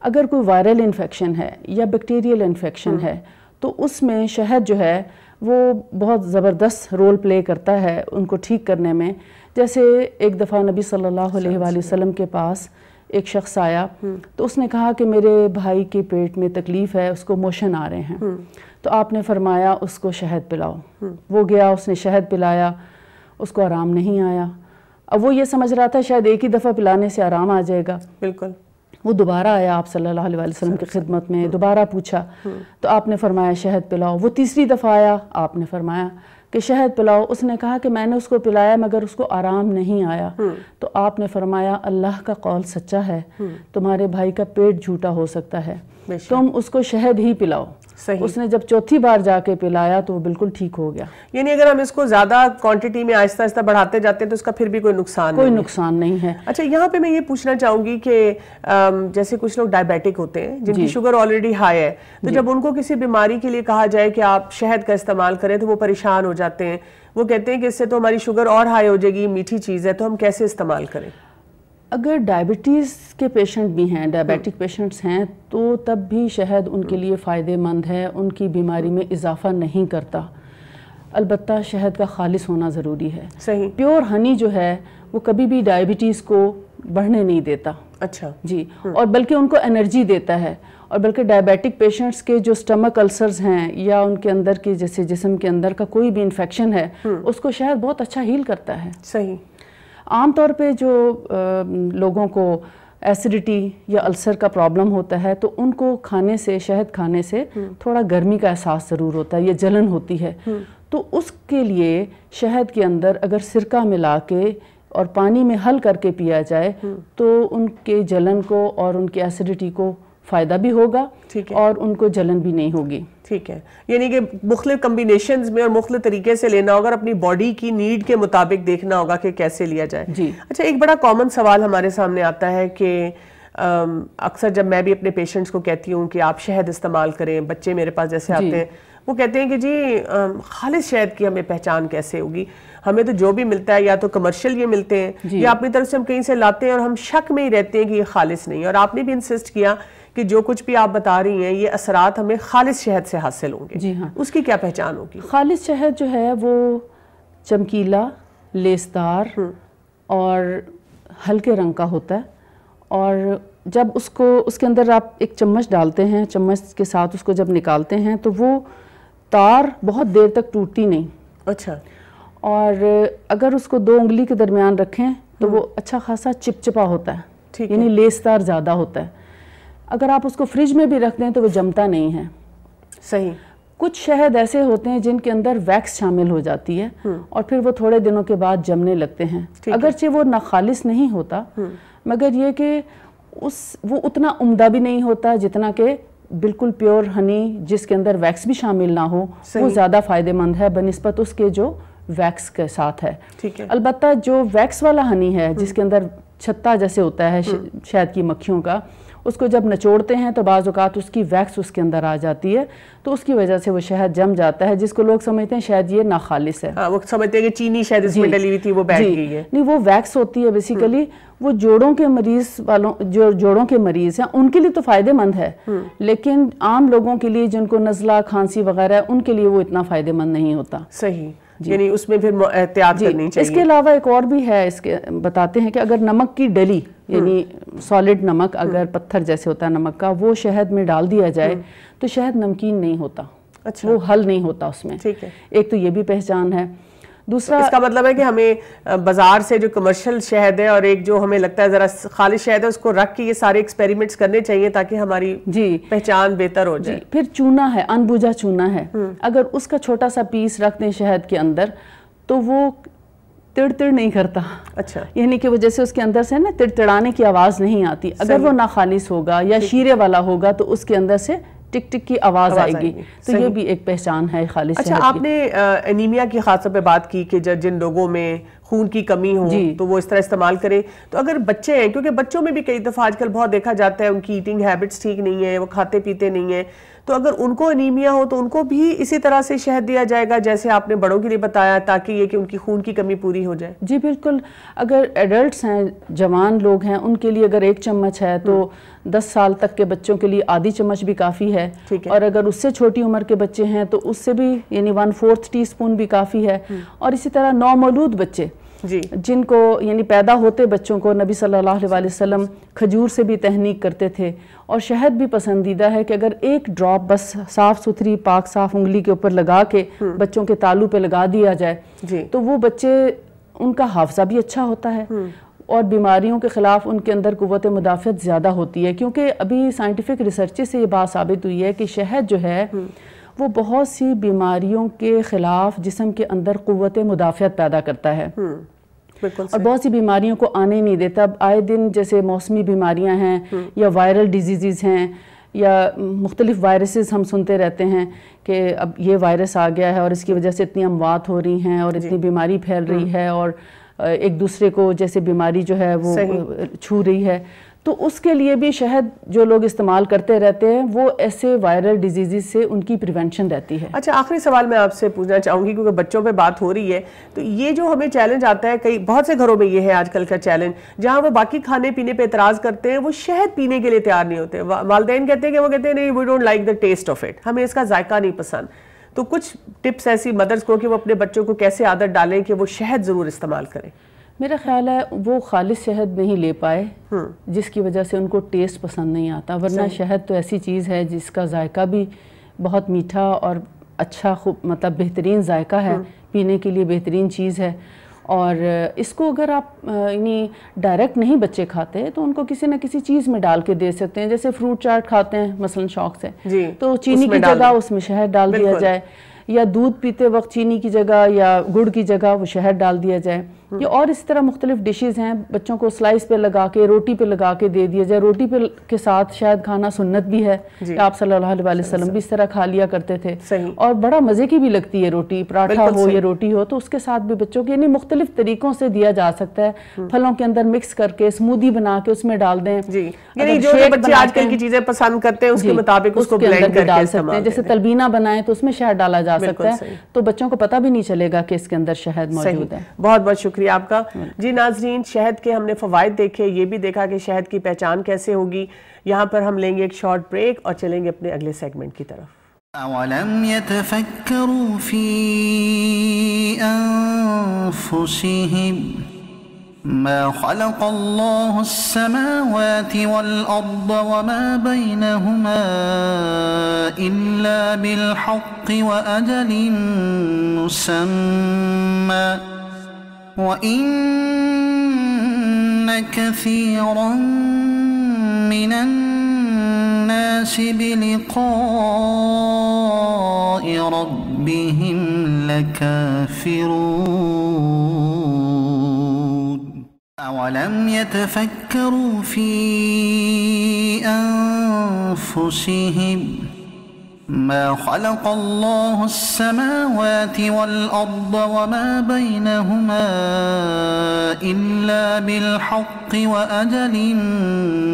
اگر کوئی وائرل انفیکشن ہے یا بیکٹیریل انفیکشن ہے تو اس میں شہد جو ہے وہ بہت زبردست رول پلے کرتا ہے ان کو ٹھیک کرنے میں۔ جیسے ایک دفعہ نبی صلی اللہ علیہ وآلہ وسلم کے پاس ایک شخص آیا تو اس نے کہا کہ میرے بھائی کے پیٹ میں تکلیف ہے، اس کو موشن آ رہے ہیں، تو آپ نے فرمایا اس کو شہد پلاؤ۔ وہ گیا، اس نے شہد پلایا، اس کو آرام نہیں آیا۔ اب وہ یہ سمجھ رہا تھا شاید ایک ہی دفعہ پلانے سے آرام آ جائے گا، بالکل۔ وہ دوبارہ آیا آپ صلی اللہ علیہ وسلم کی خدمت میں، دوبارہ پوچھا تو آپ نے فرمایا شہد پلاؤ۔ وہ تیسری دفعہ آیا، آپ نے فرمایا کہ شہد پلاؤ۔ اس نے کہا کہ میں نے اس کو پلایا مگر اس کو آرام نہیں آیا، تو آپ نے فرمایا اللہ کا قول سچا ہے، تمہارے بھائی کا پیٹ جھوٹا ہو سکتا ہے، تم اس کو شہد ہی پلاؤ۔ اس نے جب چوتھی بار جا کے پلایا تو وہ بالکل ٹھیک ہو گیا۔
یعنی اگر ہم اس کو زیادہ کوانٹٹی میں آہستہ آہستہ بڑھاتے جاتے ہیں تو اس کا پھر بھی کوئی نقصان
نہیں ہے۔
اچھا، یہاں پہ میں یہ پوچھنا چاہوں گی کہ جیسے کچھ لوگ ڈائبیٹک ہوتے ہیں جن کی شوگر آلریڈی ہائی ہے، تو جب ان کو کسی بیماری کے لیے کہا جائے کہ آپ شہد کا استعمال کریں تو وہ پریشان ہو جاتے ہیں، وہ کہتے ہیں کہ اس سے تو ہماری شوگر اور ہائی ہو جائے گی، میٹھی چیز ہے، تو ہم کیسے استعمال کریں؟
اگر ڈائبٹیز کے پیشنٹ بھی ہیں، ڈائبیٹک پیشنٹس ہیں، تو تب بھی شہد ان کے لیے فائدہ مند ہے، ان کی بیماری میں اضافہ نہیں کرتا، البتہ شہد کا خالص ہونا ضروری ہے۔
صحیح۔
پیور ہنی جو ہے وہ کبھی بھی ڈائبٹیز کو بڑھنے نہیں دیتا،
اچھا
جی، اور بلکہ ان کو انرجی دیتا ہے، اور بلکہ ڈائبیٹک پیشنٹس کے جو سٹمک السرز ہیں یا ان کے اندر کی جیسے جسم کے اندر کا کوئی بھی انفیکشن ہے اس کو شہد بہت اچھا ہیل کرتا ہے۔
صحیح۔
عام طور پہ جو لوگوں کو ایسیڈیٹی یا السر کا پرابلم ہوتا ہے تو ان کو کھانے سے، شہد کھانے سے تھوڑا گرمی کا احساس ضرور ہوتا ہے یا جلن ہوتی ہے، تو اس کے لیے شہد کے اندر اگر سرکہ ملا کے اور پانی میں حل کر کے پیا جائے تو ان کے جلن کو اور ان کی ایسیڈیٹی کو فائدہ بھی ہوگا اور ان کو جلن بھی نہیں ہوگی۔
ٹھیک ہے، یعنی کہ مختلف کمبینیشنز میں اور مختلف طریقے سے لینا ہوگا اور اپنی باڈی کی نیڈ کے مطابق دیکھنا ہوگا کہ کیسے لیا جائے۔
جی۔
اچھا، ایک بڑا کامن سوال ہمارے سامنے آتا ہے کہ اکثر جب میں بھی اپنے پیشنٹس کو کہتی ہوں کہ آپ شہد استعمال کریں، بچے میرے پاس جیسے آتے ہیں وہ کہتے ہیں کہ جی خالص شہد کی ہمیں پہچان کیسے ہوگی، ہمیں تو جو بھی ملتا ہے یا تو کمرشل یہ ملتے ہیں یا اپنی طرف سے ہم کہیں سے لاتے ہیں اور ہم شک میں ہی رہتے ہیں کہ یہ خالص نہیں ہے۔ اور آپ نے بھی انسسٹ کیا کہ جو کچھ بھی آپ بتا رہی ہیں یہ اثرات ہمیں خالص شہد سے حاصل ہوں گے.
جی ہاں.
اس کی کیا پہچان ہوگی؟
خالص شہد جو ہے وہ چمکیلا، لیسدار اور ہلکے رنگ کا ہوتا ہے، اور جب اس کے اندر آپ ایک چمچ ڈالتے ہیں، چمچ کے ساتھ اس کو جب نکالتے ہیں تو وہ تار بہت دیر تک ٹوٹتی نہیں.
اچھا.
اور اگر اس کو 2 انگلی کے درمیان رکھیں تو وہ اچھا خاصا چپچپا ہوتا ہے، یعنی لیسدار زیادہ ہوتا ہے. اگر آپ اس کو فریج میں بھی رکھ دیں تو وہ جمتا نہیں ہے.
صحیح.
کچھ شہد ایسے ہوتے ہیں جن کے اندر ویکس شامل ہو جاتی ہے اور پھر وہ تھوڑے دنوں کے بعد جمنے لگتے ہیں. اگرچہ وہ ناخالص نہیں ہوتا، مگر یہ کہ وہ اتنا عمدہ بھی نہیں ہوتا جتنا کہ بالکل پیور ہنی جس کے اندر ویکس بھی شامل نہ ہو، وہ زیادہ فائدہ مند ہے بنسبت اس کے جو ویکس کے ساتھ ہے. البتہ جو ویکس والا ہنی ہے جس کے اندر چھتا جیسے ہوتا ہے شہد کی مکھیوں کا، اس کو جب نچوڑتے ہیں تو بعض اوقات اس کی ویکس اس کے اندر آ جاتی ہے، تو اس کی وجہ سے وہ شہد جم جاتا ہے، جس کو لوگ سمجھتے ہیں شاید یہ ناخالص ہے.
وہ سمجھتے ہیں کہ چینی شاید اس میں ڈلی ہوئی تھی، وہ بیٹھ گئی ہے.
نہیں، وہ ویکس ہوتی ہے بیسیکلی. وہ جوڑوں کے مریض والوں، جو جوڑوں کے مریض ہیں ان کے لیے تو فائدہ مند ہے، لیکن عام لوگوں کے لیے جن کو نزلہ، کھانسی وغیرہ ہے، ان کے لیے وہ اتنا فائدہ مند نہیں ہوتا.
صحیح. یعنی اس میں پھر احتیاط کرنی چاہیے.
اس کے علاوہ ایک اور بھی ہے، اس کے بتاتے ہیں کہ اگر نمک کی ڈلی، یعنی سالڈ نمک، اگر پتھر جیسے ہوتا ہے نمک کا، وہ شہد میں ڈال دیا جائے تو شہد نمکین نہیں ہوتا. وہ حل نہیں ہوتا اس میں. ایک تو یہ بھی پہچان ہے. دوسرا
اس کا مطلب ہے کہ ہمیں بازار سے جو کمرشل شہد ہے اور ایک جو ہمیں لگتا ہے ذرا خالص شہد ہے، اس کو رکھ کے یہ سارے ایکسپیریمنٹس کرنے چاہیے تاکہ ہماری پہچان بہتر ہو جائے.
پھر چونا ہے، انبوجھا چونا ہے، اگر اس کا چھوٹا سا پیس رکھ دیں شہد کے اندر تو وہ تڑ تڑ نہیں کرتا.
اچھا.
یعنی کہ وہ جیسے اس کے اندر سے نا تڑتڑانے کی آواز نہیں آتی. اگر وہ ناخالص ہوگا یا شیرے والا ہوگا تو اس کے اندر سے ٹک ٹک کی آواز آئے گی. تو یہ بھی ایک پہچان ہے خالص شہد کی.
اچھا، آپ نے انیمیا کی خاص طور پہ بات کی کہ جن لوگوں میں خون کی کمی ہو تو وہ اس طرح استعمال کریں. تو اگر بچے ہیں، کیونکہ بچوں میں بھی کئی دفعہ آج کل بہت دیکھا جاتا ہے ان کی ایٹنگ ہیبٹس ٹھیک نہیں ہے، وہ کھاتے پیتے نہیں ہیں، تو اگر ان کو انیمیا ہو تو ان کو بھی اسی طرح سے شہد دیا جائے گا جیسے آپ نے بڑوں کے لیے بتایا، تاکہ یہ کہ ان کی خون کی کمی پوری ہو جائے؟
جی بالکل. اگر ایڈلٹس ہیں، جوان لوگ ہیں، ان کے لیے اگر 1 چمچ ہے تو 10 سال تک کے بچوں کے لیے آدھی چمچ بھی کافی ہے. اور اگر اس سے چھوٹی عمر کے بچے ہیں تو اس سے بھی یعنی 1/4 ٹی اسپون بھی کافی ہے. اور اسی طرح نومولود بچے جن کو یعنی پیدا ہوتے بچوں کو نبی صلی اللہ علیہ وسلم کھجور سے بھی تہنیک کرتے تھے، اور شہد بھی پسندیدہ ہے کہ اگر 1 ڈراپ بس صاف ستھری پاک صاف انگلی کے اوپر لگا کے بچوں کے تالو پہ لگا دیا جائے تو وہ بچے، ان کا حافظہ بھی اچھا ہوتا ہے اور بیماریوں کے خلاف ان کے اندر قوت مدافعت زیادہ ہوتی ہے. کیونکہ ابھی سائنٹیفک ریسرچ سے یہ بات ثابت ہوئی ہے کہ شہد جو ہے وہ بہت سی بیماریوں کے خلاف جسم کے اندر قوت مدافعت پیدا کرتا ہے اور بہت سی بیماریوں کو آنے نہیں دیتا. اب آئے دن جیسے موسمی بیماریاں ہیں یا وائرل ڈیزیزز ہیں یا مختلف وائرسز ہم سنتے رہتے ہیں کہ اب یہ وائرس آ گیا ہے اور اس کی وجہ سے اتنی اموات ہو رہی ہیں اور اتنی بیماری پھیل رہی ہے اور ایک دوسرے کو جیسے بیماری جو ہے وہ چھو رہی ہے. تو اس کے لیے بھی شہد جو لوگ استعمال کرتے رہتے ہیں وہ ایسے وائرل ڈیزیزز سے ان کی پریونشن رہتی ہے.
اچھا، آخری سوال میں آپ سے پوچھنا چاہوں گی کیونکہ بچوں پہ بات ہو رہی ہے، تو یہ جو ہمیں چیلنج آتا ہے بہت سے گھروں میں یہ ہے آج کل کا چیلنج، جہاں وہ باقی کھانے پینے پہ اعتراض کرتے ہیں، وہ شہد پینے کے لیے تیار نہیں ہوتے. والدین کہتے ہیں کہ وہ کہتے ہیں نہیں، we don't like the taste of it, ہمیں اس کا ذائقہ نہیں پسند. تو کچھ ٹپس ایسی مدرس کو کہ وہ اپنے بچوں کو کیسے عادت ڈالیں کہ وہ شہد ضرور استعمال کریں؟
میرا خیال ہے وہ خالص شہد نہیں لے پائے جس کی وجہ سے ان کو ٹیسٹ پسند نہیں آتا، ورنہ شہد تو ایسی چیز ہے جس کا ذائقہ بھی بہت میٹھا اور اچھا، مطلب بہترین ذائقہ ہے، پینے کے لیے بہترین چیز ہے. اور اس کو اگر آپ یعنی ڈائریکٹ نہیں بچے کھاتے تو ان کو کسی نہ کسی چیز میں ڈال کے دے سکتے ہیں. جیسے فروٹ چاٹ کھاتے ہیں مثلا شوق سے، تو چینی کی جگہ اس میں شہد ڈال دیا جائے، یا دودھ پیتے وقت چینی کی جگہ یا گڑ کی جگہ وہ شہد ڈال دیا جائے. یہ اور اس طرح مختلف ڈشز ہیں، بچوں کو سلائس پہ لگا کے، روٹی پہ لگا کے دے دیا جائے. روٹی پہ کے ساتھ شہد کھانا سنت بھی ہے کہ آپ صلی اللہ علیہ وسلم بھی اس طرح کھا لیا کرتے تھے، اور بڑا مزے کی بھی لگتی ہے روٹی، پراٹھا ہو یا روٹی ہو تو اس کے ساتھ بھی بچوں کے یعنی مختلف طریقوں سے دیا جا سکتا ہے. پھلوں کے اندر مکس کر کے اسموودی بنا کے اس میں ڈال دیں،
یعنی جو بچے آج کل کی چیزیں پسند کرتے ہیں اس کے مطابق اس کو بلینڈ کر کے
سکتے ہیں. جیسے تلبینہ بنائیں تو اس میں شہد ڈالا جا سکتا ہے، تو بچوں کو پتہ بھی نہیں چلے گا کہ اس کے اندر شہد موجود ہے.
بہت بہت شکریہ. شکریہ آپ کا. جی ناظرین, شہد کے ہم نے فوائد دیکھے, یہ بھی دیکھا کہ شہد کی پہچان کیسے ہوگی. یہاں پر ہم لیں گے ایک شارٹ بریک اور چلیں گے اپنے اگلے سیگمنٹ کی طرف.
أَوَلَمْ يَتَفَكَّرُوا فِي أَنفُسِهِمْ مَا خَلَقَ اللَّهُ السَّمَاوَاتِ وَالْأَرْضَ وَمَا بَيْنَهُمَا إِلَّا بِالْحَقِّ وَأَجَلٍ مُّسَمًّى وَإِنَّ كَثِيرًا مِّنَ النَّاسِ بِلِقَاءِ رَبِّهِمْ لَكَافِرُونَ أَوَلَمْ يَتَفَكَّرُوا فِي أَنفُسِهِمْ مَا خَلَقَ اللَّهُ السَّمَاوَاتِ وَالْأَرْضَ وَمَا بَيْنَهُمَا إِلَّا بِالْحَقِّ وَأَجَلٍ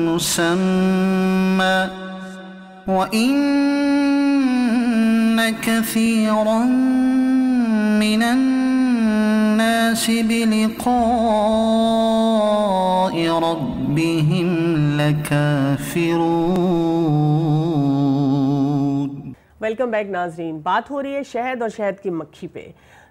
مُّسَمًّى وَإِنَّ كَثِيرًا مِّنَ النَّاسِ بِلِقَاءِ رَبِّهِمْ لَكَافِرُونَ.
ویلکم بیک ناظرین. بات ہو رہی ہے شہد اور شہد کی مکھی پہ,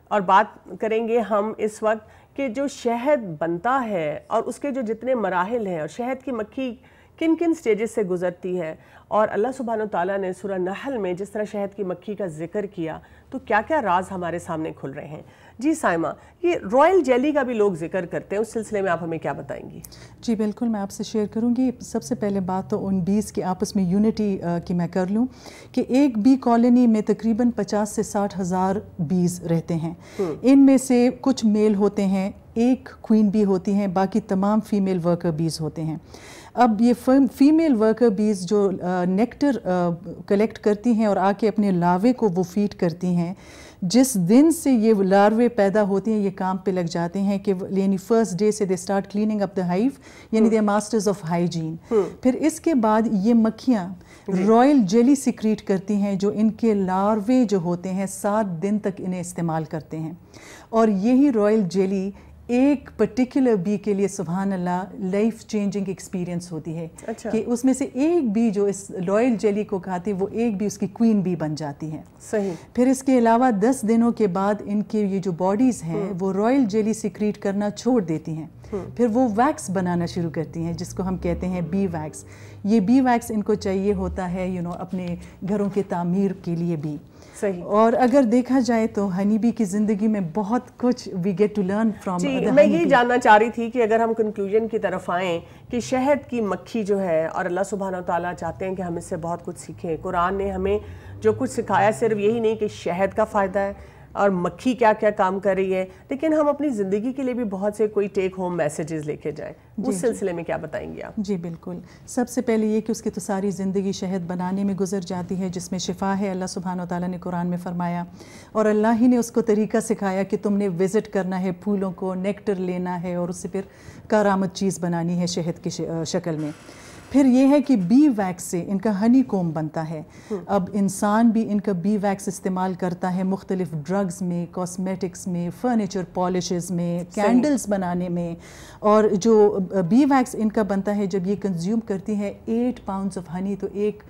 اور بات کریں گے ہم اس وقت کہ جو شہد بنتا ہے اور اس کے جو جتنے مراحل ہیں, اور شہد کی مکھی کن کن سٹیجز سے گزرتی ہے, اور اللہ سبحانہ وتعالیٰ نے سورہ نحل میں جس طرح شہد کی مکھی کا ذکر کیا تو کیا کیا راز ہمارے سامنے کھل رہے ہیں. جی سائمہ, یہ رائل جیلی کا بھی لوگ ذکر کرتے ہیں, اس سلسلے میں آپ ہمیں کیا بتائیں گی؟
جی بالکل, میں آپ سے شیئر کروں گی. سب سے پہلے بات تو ان بیز کی آپس میں یونٹی کی میں کر لوں کہ ایک بی کالونی میں تقریباً 50 سے 60 ہزار بیز رہتے ہیں. ان میں سے کچھ میل ہوتے ہیں, ایک کوئین بی ہوتی ہیں, باقی تمام فیمیل ورکر بیز ہوتے ہیں. اب یہ فیمیل ورکر بیز جو نیکٹر کلیکٹ کرتی ہیں اور آ کے اپنے لاوے کو وہ فیڈ کرتی ہیں, جس دن سے یہ لاروے پیدا ہوتے ہیں یہ کام پہ لگ جاتے ہیں کہ یعنی فرسٹ ڈے سے they start cleaning up the hive, یعنی دے ماسٹرز آف ہائیجین. پھر اس کے بعد یہ مکھیاں رائل جیلی سیکریٹ کرتی ہیں جو ان کے لاروے جو ہوتے ہیں 7 دن تک انہیں استعمال کرتے ہیں, اور یہی رائل جیلی ایک پرٹیکولر بی کے لیے سبحان اللہ لائف چینجنگ ایکسپیرینس ہوتی ہے. کہ اس میں سے ایک بی جو اس رائل جیلی کو کھاتی ہے وہ ایک بھی اس کی کوئین بی بن جاتی ہے.
صحیح.
پھر اس کے علاوہ 10 دنوں کے بعد ان کے یہ جو باڈیز ہیں وہ رائل جیلی سیکریٹ کرنا چھوڑ دیتی ہیں. پھر وہ ویکس بنانا شروع کرتی ہیں جس کو ہم کہتے ہیں بی ویکس. یہ بی ویکس ان کو چاہیے ہوتا ہے اپنے گھروں کے تعمیر کے لیے بھی.
صحیح.
اور اگر دیکھا جائے تو ہنی بی کی زندگی میں بہت کچھ we get to learn from.
میں یہی جاننا چاہ رہی تھی کہ اگر ہم کنکلوژن کی طرف آئیں کہ شہد کی مکھی جو ہے, اور اللہ سبحانہ وتعالیٰ چاہتے ہیں کہ ہم اس سے بہت کچھ سیکھیں. قرآن نے ہمیں جو کچھ سکھایا صرف یہی نہیں کہ شہد کا فائدہ ہے اور مکھی کیا کیا کام کر رہی ہے, لیکن ہم اپنی زندگی کے لیے بھی بہت سے کوئی ٹیک ہوم میسیجز لے کے جائیں. اس سلسلے میں کیا بتائیں گے آپ؟
جی بالکل. سب سے پہلے یہ کہ اس کی تو ساری زندگی شہد بنانے میں گزر جاتی ہے جس میں شفا ہے. اللہ سبحانہ و تعالیٰ نے قرآن میں فرمایا, اور اللہ ہی نے اس کو طریقہ سکھایا کہ تم نے وزٹ کرنا ہے پھولوں کو, نیکٹر لینا ہے اور اس سے پھر کارآمد چیز بنانی ہے شہد کی شکل میں. پھر یہ ہے کہ بی ویکس سے ان کا ہنی کوم بنتا ہے. اب انسان بھی ان کا بی ویکس استعمال کرتا ہے مختلف ڈرگز میں, کاسمیٹکس میں, فرنیچر پالشز میں, کینڈلز بنانے میں. اور جو بی ویکس ان کا بنتا ہے جب یہ کنزیوم کرتی ہے 8 پاؤنڈز آف ہنی, تو ایک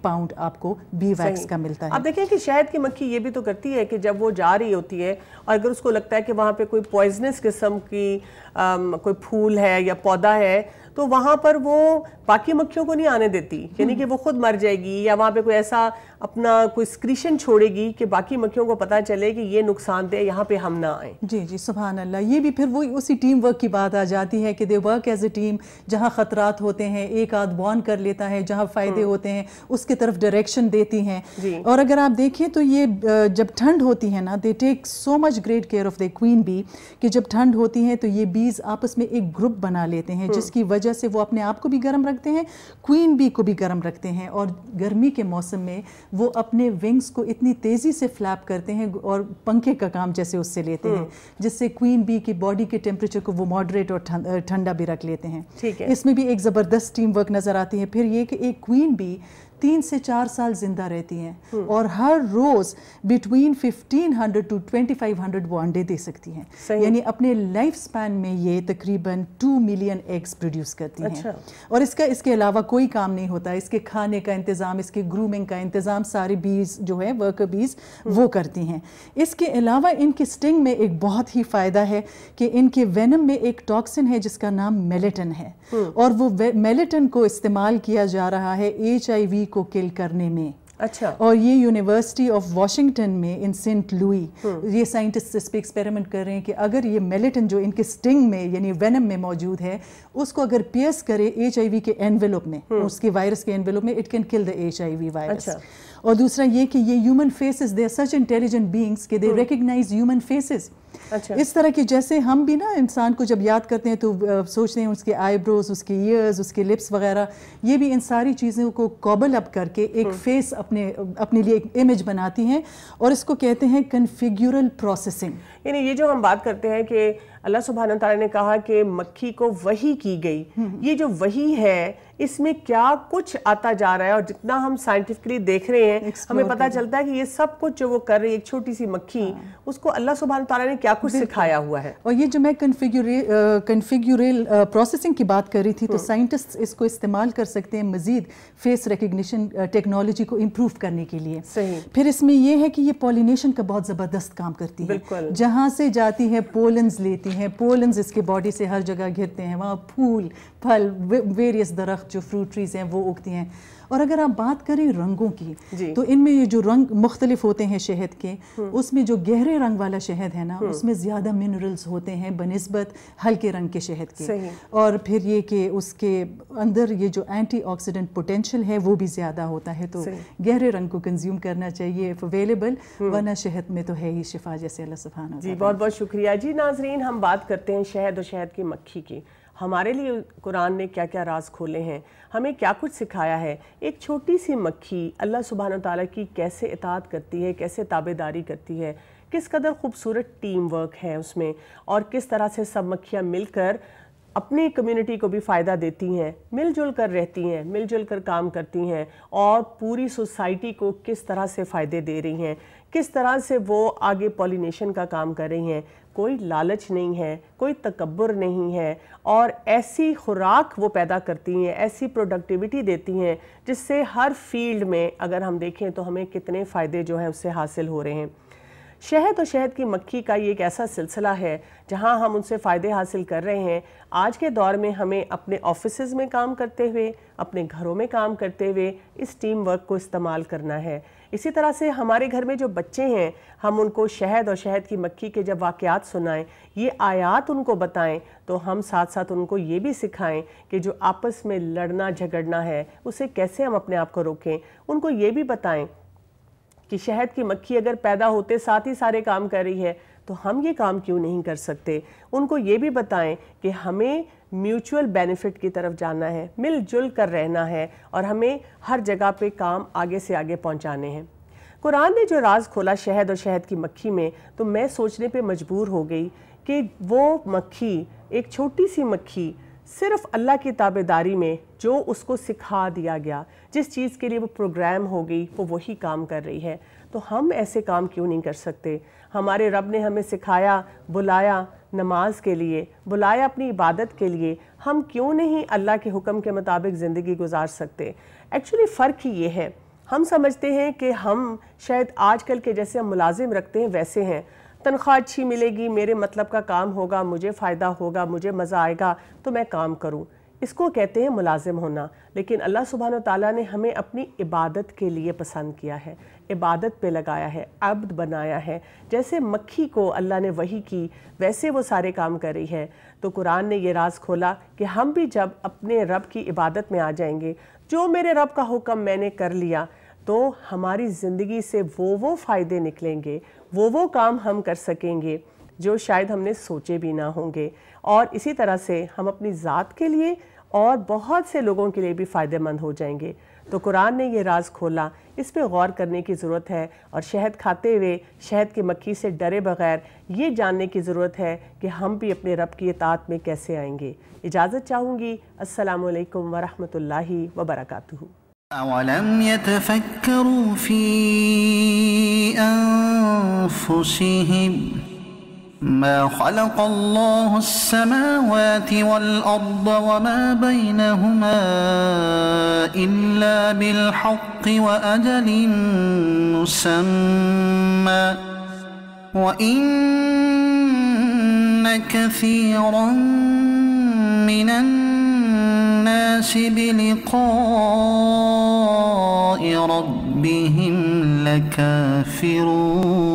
پاؤنڈ آپ کو بی ویکس کا ملتا ہے.
آپ دیکھیں کہ شہد کی مکھی یہ بھی تو کرتی ہے کہ جب وہ جا رہی ہوتی ہے اور اگر اس کو لگتا ہے کہ وہاں پہ کوئی پوائزنس قسم کی کوئی پھول ہے یا پودا ہے تو وہاں پر وہ باقی مکھیوں کو نہیں آنے دیتی, یعنی کہ وہ خود مر جائے گی یا وہاں پہ کوئی ایسا اپنا کوئی سکریشن چھوڑے گی کہ باقی مکھیوں کو پتہ چلے کہ یہ نقصان دہ, یہاں پہ ہم نہ آئیں. جی
جی سبحان اللہ. یہ بھی پھر وہی اسی ٹیم ورک کی بات آ جاتی ہے کہ they work as a team. جہاں خطرات ہوتے ہیں ایک آدھ وارن کر لیتا ہے, جہاں فائدے ہوتے ہیں اس کی طرف ڈائریکشن دیتی ہیں. اور اگر آپ دیکھیں تو یہ جب ٹھنڈ ہوتی ہے نا, they take so much great care of the queen bee, کہ جب ٹھنڈ ہوتی ہے تو یہ بیز آپس میں ایک گروپ بنا لیتے ہیں جس کی وجہ سے وہ اپنے آپ کو بھی گرم رکھتے ہیں, کوئین بی کو بھی گرم رکھتے ہیں. اور گرمی کے موسم میں وہ اپنے ونگز کو اتنی تیزی سے فلیپ کرتے ہیں اور پنکھے کا کام جیسے اس سے لیتے ہیں, جس سے کوئین بی کی باڈی کے ٹیمپریچر کو وہ ماڈریٹ اور ٹھنڈا بھی رکھ لیتے ہیں. اس میں بھی ایک زبردست ٹیم ورک نظر آتی ہے. پھر یہ کہ ایک کوئین بی 3 سے 4 سال زندہ رہتی ہیں اور ہر روز بٹوین 1500 to 2500 وہ انڈے دے سکتی ہیں، یعنی اپنے لائف سپین میں یہ تقریباً 2 ملین ایگز پروڈیوس کرتی ہیں۔ اور اس کے علاوہ کوئی کام نہیں ہوتا، اس کے کھانے کا انتظام، اس کے گرومنگ کا انتظام سارے بیز جو ہے ورکر بیز وہ کرتی ہیں۔ اس کے علاوہ ان کی سٹنگ میں ایک بہت ہی فائدہ ہے کہ ان کے وینم میں ایک ٹاکسن ہے جس کا نام میلیٹن ہے، اور وہ میلیٹن کو استعمال کیا جا رہا ہے HIV کو کل کرنے میں۔
اچھا،
اور یہ یونیورسٹی آف واشنگٹن میں ان سینٹ لوئی یہ سائنٹسٹ اس پہ ایکسپیریمنٹ کر رہے ہیں کہ اگر یہ میلیٹن جو ان کے سٹنگ میں یعنی وینم میں موجود ہے اس کو اگر پیئرس کرے HIV کے انویلپ میں، اس کے وائرس کے انویلپ میں، اٹ کین کل دا HIV وائرس۔ اور دوسرا یہ کہ یہ human faces, they are such intelligent beings کہ دے ریکگنائز ہیومن فیسز۔ اس طرح کی جیسے ہم بھی نا انسان کو جب یاد کرتے ہیں تو سوچتے ہیں اس کے آئی بروز، اس کے ایئرز، اس کے لپس وغیرہ، یہ بھی ان ساری چیزوں کو کوبل اپ کر کے ایک فیس اپنے لیے ایک امیج بناتی ہیں، اور اس کو کہتے ہیں کنفیگورل پروسیسنگ۔
یعنی یہ جو ہم بات کرتے ہیں کہ اللہ سبحانہ تعالیٰ نے کہا کہ مکھی کو وحی کی گئی، یہ جو وحی ہے اس میں کیا کچھ آتا جا رہا ہے، اور جتنا ہم سائنٹیفکلی دیکھ رہے ہیں ہمیں پتہ چلتا ہے کہ یہ سب کچھ جو وہ کر رہی ہے، ایک چھوٹی سی مکھی، اس کو اللہ سبحانہ تعالیٰ نے کیا کچھ سکھایا ہوا ہے۔
اور یہ جو میں کنفیگورل پروسیسنگ کی بات کر رہی تھی، تو سائنٹسٹ اس کو استعمال کر سکتے ہیں مزید فیس ریکگنیشن ٹیکنالوجی کو امپروو کرنے کے لیے۔ پھر اس میں یہ ہے کہ یہ پولینیشن کا بہت زبردست کام کرتی ہے، جہاں سے جاتی ہے پولنز لیتی ہیں، پولنز اس کے باڈی سے ہر جگہ گھرتے ہیں، وہاں پھول پھل ویریس درخت جو فروٹ ٹریز ہیں وہ اگتی ہیں۔ اور اگر آپ بات کریں رنگوں کی تو ان میں یہ جو رنگ مختلف ہوتے ہیں شہد کے، اس میں جو گہرے رنگ والا شہد ہے نا اس میں زیادہ منرلز ہوتے ہیں بنسبت ہلکے رنگ کے شہد کے، اور پھر یہ کہ اس کے اندر یہ جو اینٹی آکسیڈنٹ پوٹینشیل ہے وہ بھی زیادہ ہوتا ہے، تو گہرے رنگ کو کنزیوم کرنا چاہیے اف اویلیبل، ورنہ شہد میں تو ہے ہی شفا جیسے اللہ سبحانہ۔
جی بہت بہت شکریہ۔ جی ناظرین، ہم بات کرتے ہیں شہد اور شہد کی مکھی کی۔ ہمارے لیے قرآن نے کیا کیا راز کھولے ہیں، ہمیں کیا کچھ سکھایا ہے، ایک چھوٹی سی مکھی اللہ سبحانہ تعالیٰ کی کیسے اطاعت کرتی ہے، کیسے تابعداری کرتی ہے، کس قدر خوبصورت ٹیم ورک ہے اس میں، اور کس طرح سے سب مکھیاں مل کر اپنی کمیونٹی کو بھی فائدہ دیتی ہیں، مل جل کر رہتی ہیں، مل جل کر کام کرتی ہیں، اور پوری سوسائٹی کو کس طرح سے فائدے دے رہی ہیں، کس طرح سے وہ آگے پولینیشن کا کام کر رہی ہیں۔ کوئی لالچ نہیں ہے، کوئی تکبر نہیں ہے، اور ایسی خوراک وہ پیدا کرتی ہیں، ایسی پروڈکٹیوٹی دیتی ہیں جس سے ہر فیلڈ میں اگر ہم دیکھیں تو ہمیں کتنے فائدے جو ہیں اس سے حاصل ہو رہے ہیں۔ شہد اور شہد کی مکھی کا یہ ایک ایسا سلسلہ ہے جہاں ہم ان سے فائدے حاصل کر رہے ہیں۔ آج کے دور میں ہمیں اپنے آفیسز میں کام کرتے ہوئے، اپنے گھروں میں کام کرتے ہوئے اس ٹیم ورک کو استعمال کرنا ہے۔ اسی طرح سے ہمارے گھر میں جو بچے ہیں، ہم ان کو شہد اور شہد کی مکھی کے جب واقعات سنائیں، یہ آیات ان کو بتائیں، تو ہم ساتھ ساتھ ان کو یہ بھی سکھائیں کہ جو آپس میں لڑنا جھگڑنا ہے اسے کیسے ہم اپنے آپ کو روکیں۔ ان کو یہ بھی بتائیں کہ شہد کی مکھی اگر پیدا ہوتے ساتھ ہی سارے کام کر رہی ہے تو ہم یہ کام کیوں نہیں کر سکتے۔ ان کو یہ بھی بتائیں کہ ہمیں میوچول بینیفٹ کی طرف جانا ہے، مل جل کر رہنا ہے، اور ہمیں ہر جگہ پہ کام آگے سے آگے پہنچانے ہیں۔ قرآن نے جو راز کھولا شہد اور شہد کی مکھی میں، تو میں سوچنے پہ مجبور ہو گئی کہ وہ مکھی، ایک چھوٹی سی مکھی، صرف اللہ کی تابعداری میں جو اس کو سکھا دیا گیا، جس چیز کے لیے وہ پروگرام ہو گئی، وہ وہی کام کر رہی ہے۔ تو ہم ایسے کام کیوں نہیں کر سکتے؟ ہمارے رب نے ہمیں سکھایا، بلایا نماز کے لیے، بلایا اپنی عبادت کے لیے، ہم کیوں نہیں اللہ کے حکم کے مطابق زندگی گزار سکتے؟ ایکچولی فرق ہی یہ ہے، ہم سمجھتے ہیں کہ ہم شاید آج کل کے جیسے ہم ملازم رکھتے ہیں ویسے ہیں، تنخواہ اچھی ملے گی، میرے مطلب کا کام ہوگا، مجھے فائدہ ہوگا، مجھے مزہ آئے گا تو میں کام کروں، اس کو کہتے ہیں ملازم ہونا۔ لیکن اللہ سبحانہ تعالیٰ نے ہمیں اپنی عبادت کے لیے پسند کیا ہے، عبادت پہ لگایا ہے، عبد بنایا ہے۔ جیسے مکھی کو اللہ نے وحی کی، ویسے وہ سارے کام کر رہی ہے۔ تو قرآن نے یہ راز کھولا کہ ہم بھی جب اپنے رب کی عبادت میں آ جائیں گے، جو میرے رب کا حکم میں نے کر لیا، تو ہماری زندگی سے وہ فائدے نکلیں گے، وہ کام ہم کر سکیں گے جو شاید ہم نے سوچے بھی نہ ہوں گے، اور اسی طرح سے ہم اپنی ذات کے لیے اور بہت سے لوگوں کے لیے بھی فائدہ مند ہو جائیں گے۔ تو قرآن نے یہ راز کھولا، اس پہ غور کرنے کی ضرورت ہے، اور شہد کھاتے ہوئے شہد کی مکھی سے ڈرے بغیر یہ جاننے کی ضرورت ہے کہ ہم بھی اپنے رب کی اطاعت میں کیسے آئیں گے۔ اجازت چاہوں گی۔ السلام علیکم ورحمۃ اللہ وبرکاتہ۔
أولم يتفكروا في أنفسهم ما خلق الله السماوات والأرض وما بينهما إلا بالحق وأجل مسمى وإن كثيرا من الناس بلقاء ربهم لكافرون